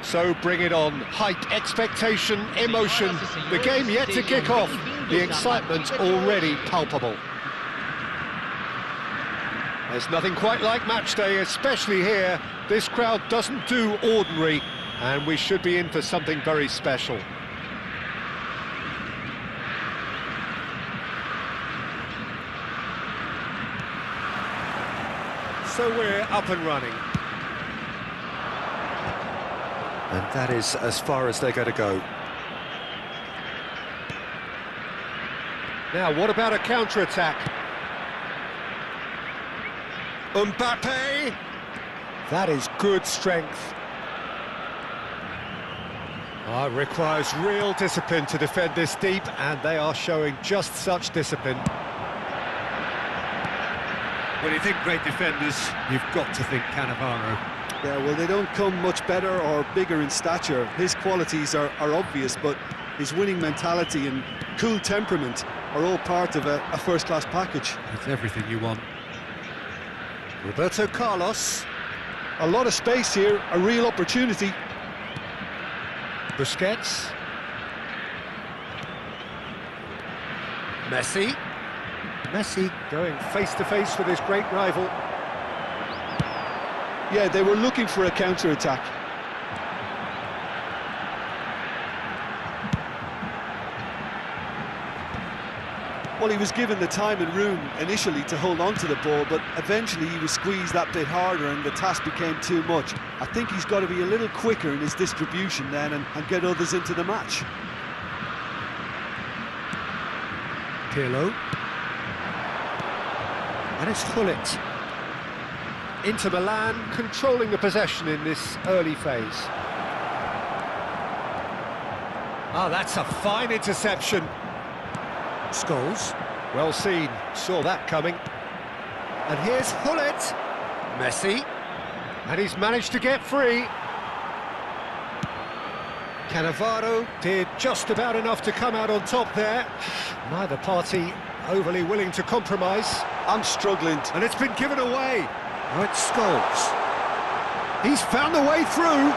So bring it on. Hype, expectation, emotion. The game yet to kick off. The excitement already palpable. There's nothing quite like match day, especially here. This crowd doesn't do ordinary, and we should be in for something very special. So we're up and running. And that is as far as they're going to go. Now, what about a counter-attack? Mbappe! That is good strength. It requires real discipline to defend this deep, and they are showing just such discipline. When you think great defenders, you've got to think Cannavaro. Yeah, well, they don't come much better or bigger in stature. His qualities are obvious, but his winning mentality and cool temperament are all part of a first-class package. It's everything you want. Roberto Carlos. A lot of space here, a real opportunity. Busquets. Messi. Messi going face-to-face with his great rival. Yeah, they were looking for a counter-attack. Well, he was given the time and room initially to hold on to the ball, but eventually he was squeezed that bit harder and the task became too much. I think he's got to be a little quicker in his distribution then and get others into the match. Pirlo. And it's Gullit. Inter Milan controlling the possession in this early phase. That's a fine interception. Scholes, well seen, saw that coming. And here's Gullit. Messi. And he's managed to get free. Cannavaro did just about enough to come out on top there. Neither party overly willing to compromise. I'm struggling. And it's been given away. Oh, it's Scholes. He's found the way through.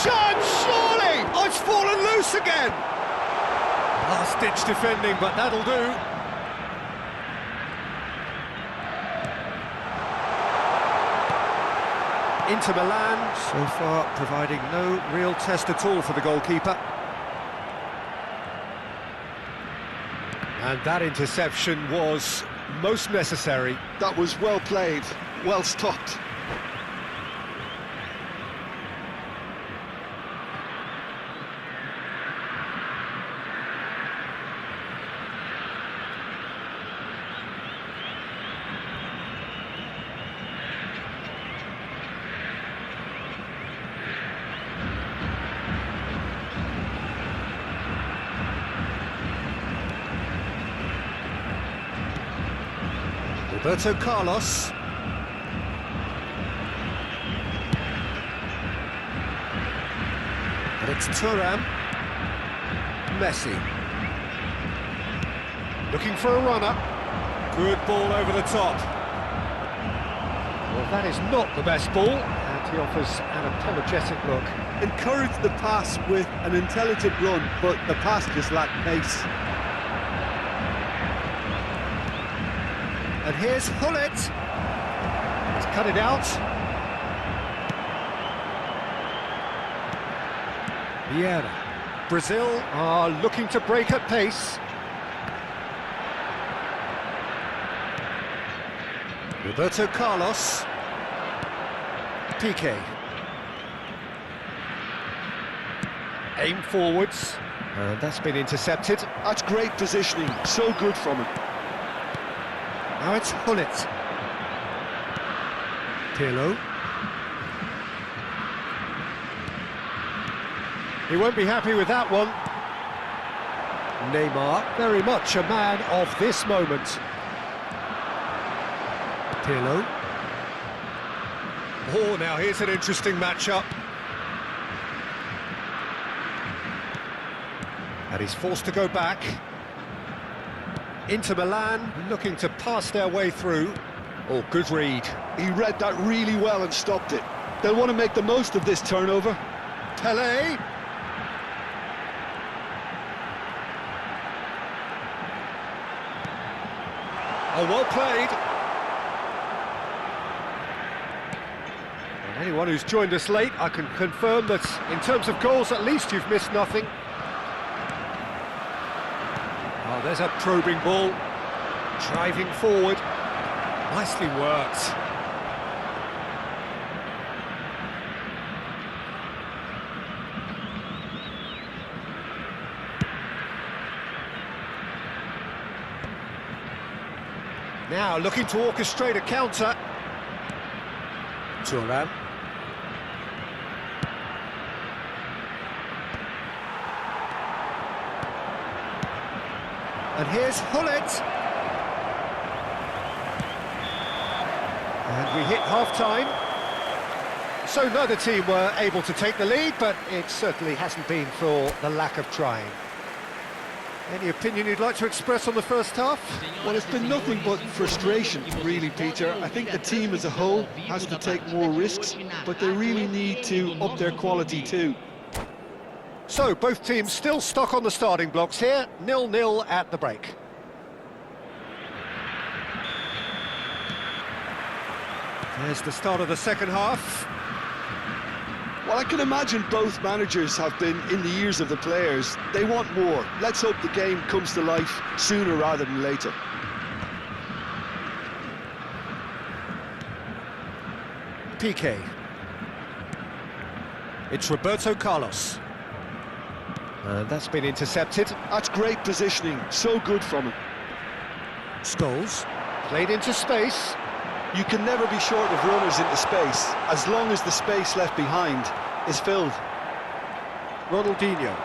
Chance, surely! Oh, it's fallen loose again. Last-ditch defending, but that'll do. Inter Milan, so far, providing no real test at all for the goalkeeper. And that interception was most necessary. That was well played, well stopped. Roberto Carlos. And it's Thuram. Messi. Looking for a runner. Good ball over the top. Well, that is not the best ball, and he offers an apologetic look. Encouraged the pass with an intelligent run, but the pass just lacked pace. And here's Gullit. He's cut it out. Vieira. Brazil are looking to break at pace. Roberto Carlos. Piqué. Aim forwards. And that's been intercepted. That's great positioning, so good from him. Now it's Gullit. Pirlo. He won't be happy with that one. Neymar, very much a man of this moment. Pirlo. Oh, now here's an interesting matchup. And he's forced to go back. Inter Milan looking to pass their way through. Oh, good read. He read that really well and stopped it. They'll want to make the most of this turnover. Pelé. Oh, well played. And anyone who's joined us late, I can confirm that in terms of goals, at least you've missed nothing. Oh, there's a probing ball. Driving forward. Nicely worked. Now looking to orchestrate a counter. Turan. And here's Hullet. And we hit half-time. So neither team were able to take the lead, but it certainly hasn't been for the lack of trying. Any opinion you'd like to express on the first half? Well, it's been nothing but frustration, really, Peter. I think the team as a whole has to take more risks, but they really need to up their quality too. So, both teams still stuck on the starting blocks here, 0-0 at the break. There's the start of the second half. Well, I can imagine both managers have been in the ears of the players. They want more. Let's hope the game comes to life sooner rather than later. Piqué. It's Roberto Carlos. And that's been intercepted. That's great positioning. So good from him. Scholes. Played into space. You can never be short of runners into space, as long as the space left behind is filled. Ronaldinho.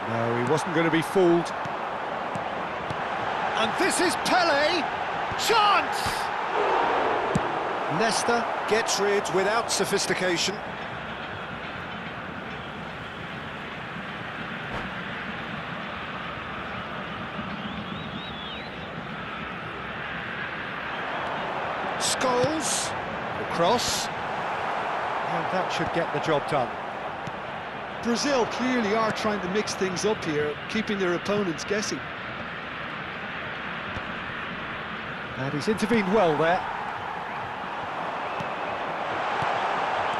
No, he wasn't going to be fooled. And this is Pelé. Chance! Nesta gets rid without sophistication. Scholes, the cross, and that should get the job done. Brazil clearly are trying to mix things up here, keeping their opponents guessing. And he's intervened well there.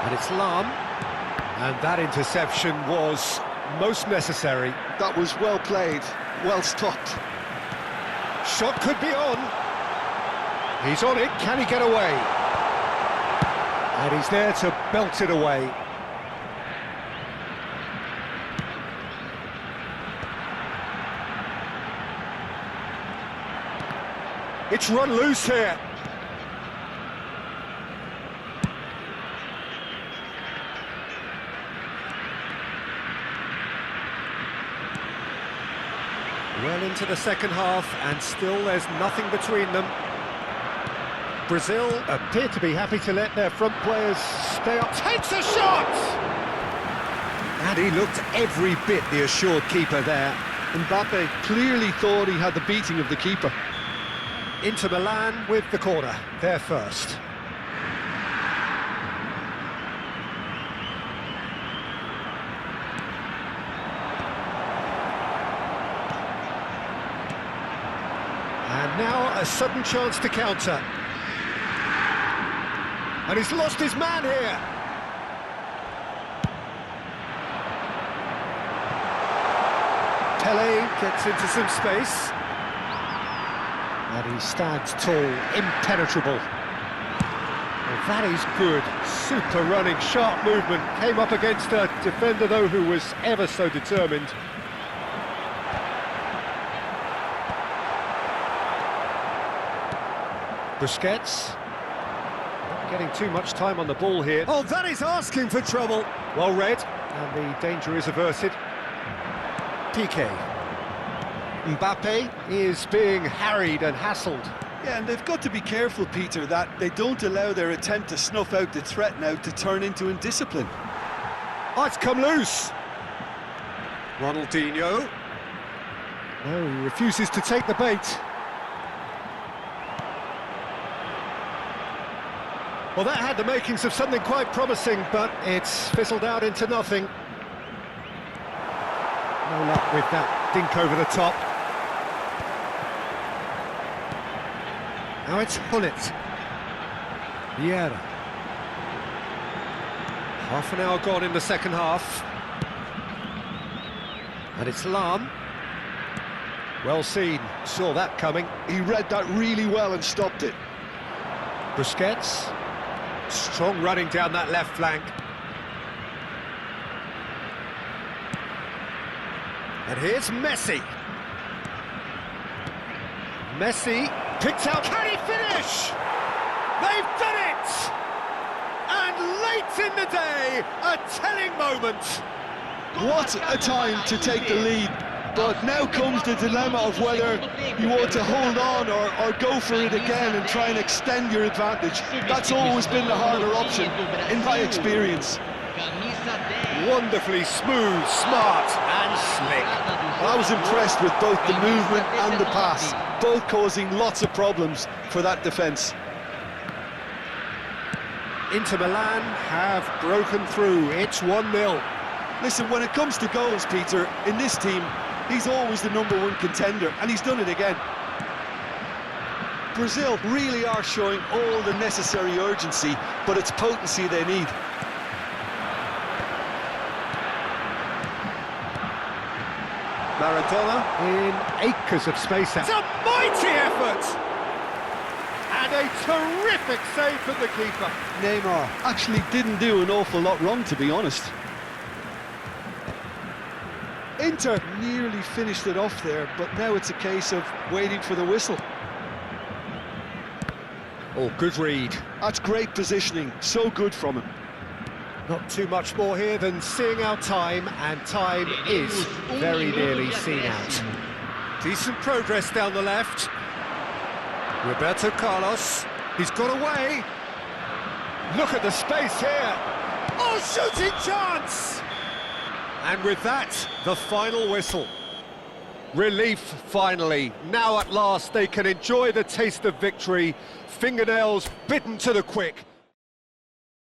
And it's Lam, and that interception was most necessary. That was well played, well stopped. Shot could be on. He's on it, can he get away? And he's there to belt it away. It's run loose here. Well into the second half, and still there's nothing between them. Brazil appear to be happy to let their front players stay up. Takes a shot! And he looked every bit the assured keeper there. Mbappe clearly thought he had the beating of the keeper. Inter Milan with the corner, they're first. And now a sudden chance to counter. And he's lost his man here. Pelé gets into some space. And he stands tall, impenetrable. Well, that is good. Super running, sharp movement. Came up against a defender, though, who was ever so determined. Busquets. Not getting too much time on the ball here. Oh, that is asking for trouble. Well read, and the danger is averted. Piqué. Mbappe is being harried and hassled. Yeah, and they've got to be careful, Peter, that they don't allow their attempt to snuff out the threat now to turn into indiscipline. Oh, it's come loose. Ronaldinho. No, he refuses to take the bait. Well, that had the makings of something quite promising, but it's fizzled out into nothing. No luck with that dink over the top. Now it's Hullet. Vieira. Half an hour gone in the second half. And it's Lam. Well seen, saw that coming. He read that really well and stopped it. Busquets. Strong running down that left flank. And here's Messi. Messi picks out. Can he finish? They've done it! And late in the day, a telling moment. What a time to take the lead. But now comes the dilemma of whether you want to hold on or go for it again and try and extend your advantage. That's always been the harder option, in my experience. Wonderfully smooth, smart and slick. I was impressed with both the movement and the pass, both causing lots of problems for that defence. Inter Milan have broken through. It's 1-0. Listen, when it comes to goals, Peter, in this team, he's always the #1 contender, and he's done it again. Brazil really are showing all the necessary urgency, but it's potency they need. Maradona in acres of space. It's a mighty effort! And a terrific save from the keeper. Neymar actually didn't do an awful lot wrong, to be honest. Inter nearly finished it off there, but now it's a case of waiting for the whistle. Oh, good read. That's great positioning, so good from him. Not too much more here than seeing our time, and time is very nearly seen out. Decent progress down the left. Roberto Carlos, he's got away. Look at the space here. Oh, shooting chance! And with that, the final whistle. Relief, finally. Now at last they can enjoy the taste of victory. Fingernails bitten to the quick.